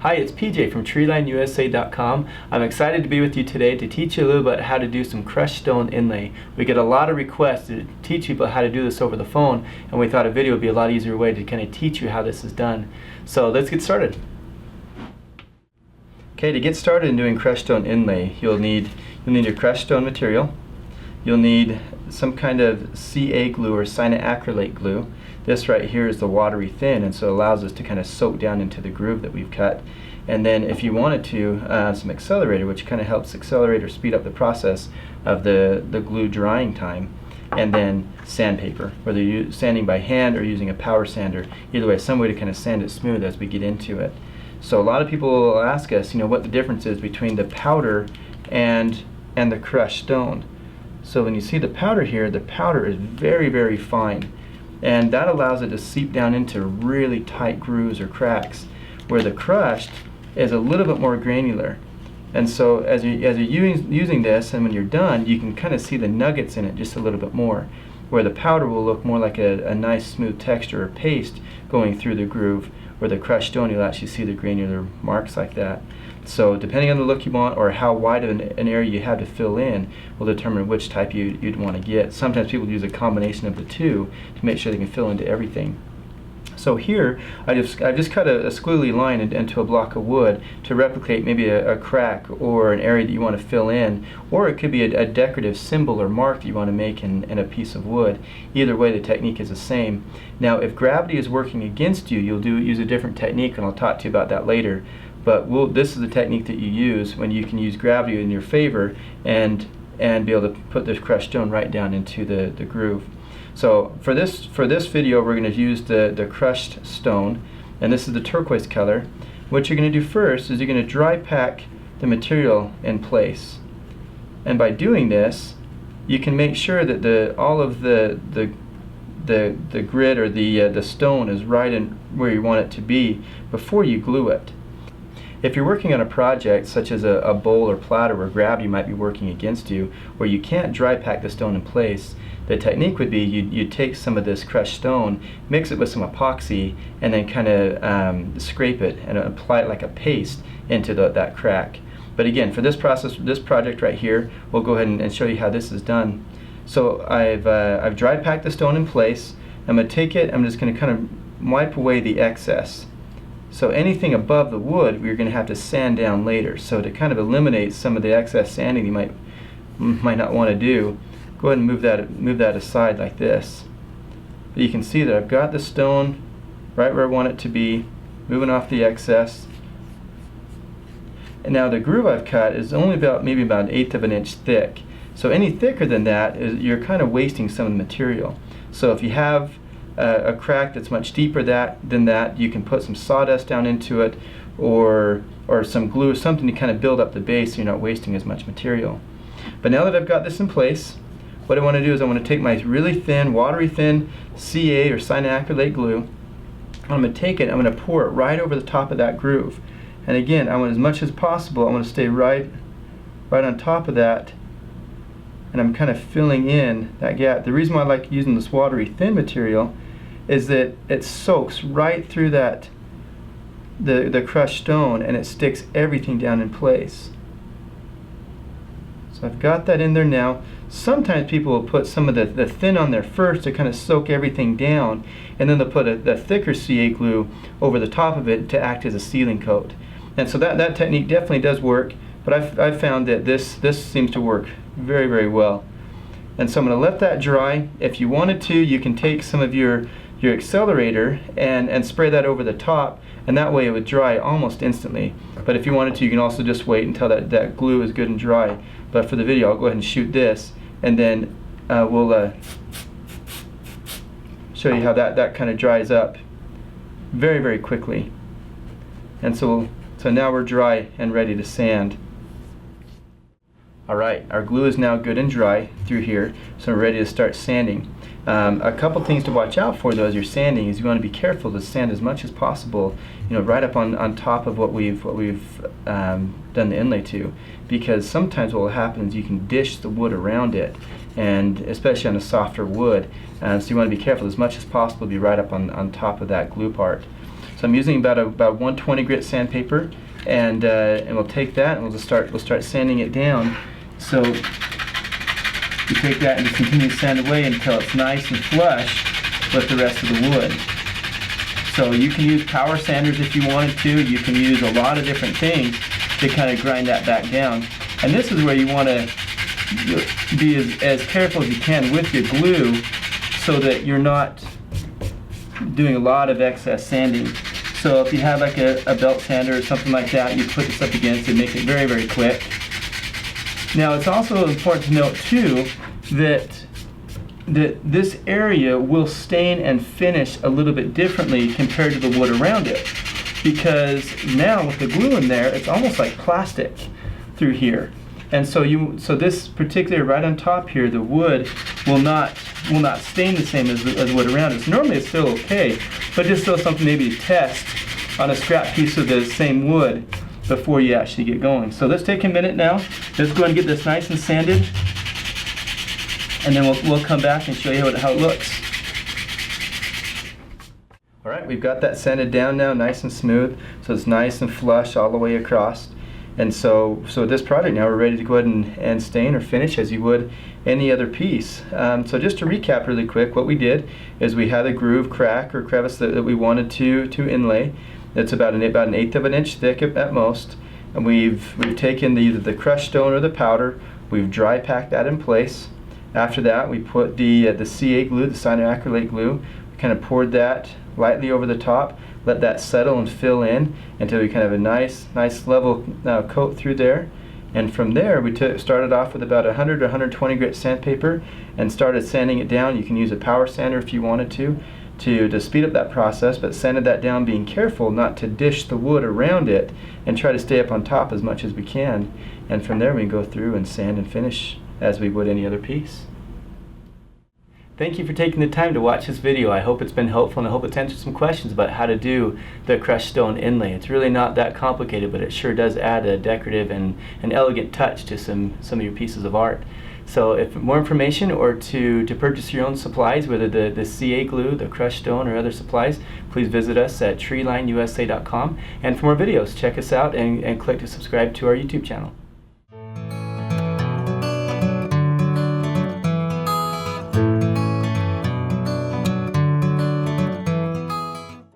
Hi, it's PJ from TreelineUSA.com. I'm excited to be with you today to teach you a little bit how to do some crushed stone inlay. We get a lot of requests to teach people how to do this over the phone, and we thought a video would be a lot easier way to kind of teach you how this is done. So let's get started. Okay, to get started in doing crushed stone inlay, you'll need your crushed stone material. You'll need some kind of CA glue or cyanoacrylate glue. This right here is the watery thin, and so it allows us to kind of soak down into the groove that we've cut. And then if you wanted to, some accelerator, which kind of helps accelerate or speed up the process of the glue drying time. And then sandpaper, whether you're sanding by hand or using a power sander. Either way, some way to kind of sand it smooth as we get into it. So a lot of people will ask us, what the difference is between the powder and the crushed stone. So when you see the powder here, the powder is very, very fine. And that allows it to seep down into really tight grooves or cracks, where the crushed is a little bit more granular. And so as you're using this, and when you're done, you can kind of see the nuggets in it just a little bit more, where the powder will look more like a nice smooth texture or paste going through the groove, where the crushed stone you'll actually see the granular marks like that. So depending on the look you want or how wide of an area you have to fill in will determine which type you'd want to get. Sometimes people use a combination of the two to make sure they can fill into everything. So here I've just cut a squiggly line into a block of wood to replicate maybe a crack or an area that you want to fill in, or it could be a decorative symbol or mark that you want to make in a piece of wood. Either way, the technique is the same. Now if gravity is working against you, you'll use a different technique, and I'll talk to you about that later. But this is the technique that you use when you can use gravity in your favor and be able to put this crushed stone right down into the groove. So for this video, we're going to use the crushed stone, and this is the turquoise color. What you're going to do first is you're going to dry pack the material in place, and by doing this, you can make sure that all of the grit or the stone is right in where you want it to be before you glue it. If you're working on a project such as a bowl or platter where gravity might be working against you, where you can't dry pack the stone in place, the technique would be you'd take some of this crushed stone, mix it with some epoxy, and then kind of scrape it and apply it like a paste into that crack. But again, for this project right here, we'll go ahead and show you how this is done. So I've dry packed the stone in place. I'm going to take it, I'm just going to kind of wipe away the excess. So anything above the wood we're going to have to sand down later. So to kind of eliminate some of the excess sanding you might not want to do, go ahead and move that aside like this. But you can see that I've got the stone right where I want it to be, moving off the excess. And now the groove I've cut is only maybe about 1/8 of an inch thick. So any thicker than that, you're kind of wasting some of the material. So if you have a crack that's much deeper than that, you can put some sawdust down into it, or some glue, something to kind of build up the base so you're not wasting as much material. But now that I've got this in place, what I want to do is I want to take my really thin, watery thin CA or cyanoacrylate glue. I'm going to take it, I'm going to pour it right over the top of that groove. And again, I want, as much as possible, I want to stay right on top of that, and I'm kind of filling in that gap. The reason why I like using this watery thin material is that it soaks right through the crushed stone, and it sticks everything down in place. So I've got that in there now. Sometimes people will put some of the thin on there first to kind of soak everything down, and then they'll put the thicker CA glue over the top of it to act as a sealing coat. And so that technique definitely does work, but I've found that this seems to work very, very well. And so I'm going to let that dry. If you wanted to, you can take some of your accelerator and spray that over the top, and that way it would dry almost instantly. But if you wanted to, you can also just wait until that glue is good and dry. But for the video, I'll go ahead and shoot this, and then we'll show you how that kind of dries up very, very quickly. And so now we're dry and ready to sand. Alright, our glue is now good and dry through here, so we're ready to start sanding. A couple things to watch out for though as you're sanding is you want to be careful to sand as much as possible, right up on top of what we've done the inlay to, because sometimes what will happen is you can dish the wood around it, and especially on a softer wood, so you want to be careful as much as possible to be right up on top of that glue part. So I'm using about 120 grit sandpaper, and we'll take that and we'll start sanding it down. So you take that and just continue to sand away until it's nice and flush with the rest of the wood. So you can use power sanders if you wanted to. You can use a lot of different things to kind of grind that back down. And this is where you want to be as careful as you can with your glue so that you're not doing a lot of excess sanding. So if you have like a belt sander or something like that, you put this up against it and make it very, very quick. Now it's also important to note too that this area will stain and finish a little bit differently compared to the wood around it, because now with the glue in there, it's almost like plastic through here. And so this particular right on top here, the wood will not stain the same as wood around it. So normally it's still okay, but just still something maybe to test on a scrap piece of the same wood before you actually get going. So let's take a minute now. Let's go and get this nice and sanded, and then we'll come back and show you how it looks. All right, we've got that sanded down now, nice and smooth, so it's nice and flush all the way across. And so this project now, we're ready to go ahead and stain or finish as you would any other piece. So just to recap really quick, what we did is we had a groove, crack, or crevice that we wanted to inlay. It's about an 1/8 of an inch thick at most, and we've taken either the crushed stone or the powder. We've dry packed that in place. After that, we put the CA glue, the cyanoacrylate glue. We kind of poured that lightly over the top, let that settle and fill in until we kind of have a nice level coat through there. And from there, we started off with about 100 to 120 grit sandpaper and started sanding it down. You can use a power sander if you wanted to speed up that process, but sanded that down, being careful not to dish the wood around it, and try to stay up on top as much as we can. And from there, we can go through and sand and finish as we would any other piece. Thank you for taking the time to watch this video. I hope it's been helpful, and I hope it's answered some questions about how to do the crushed stone inlay. It's really not that complicated, but it sure does add a decorative and an elegant touch to some of your pieces of art. So if more information or to purchase your own supplies, whether the CA glue, the crushed stone, or other supplies, please visit us at TreelineUSA.com. And for more videos, check us out and click to subscribe to our YouTube channel.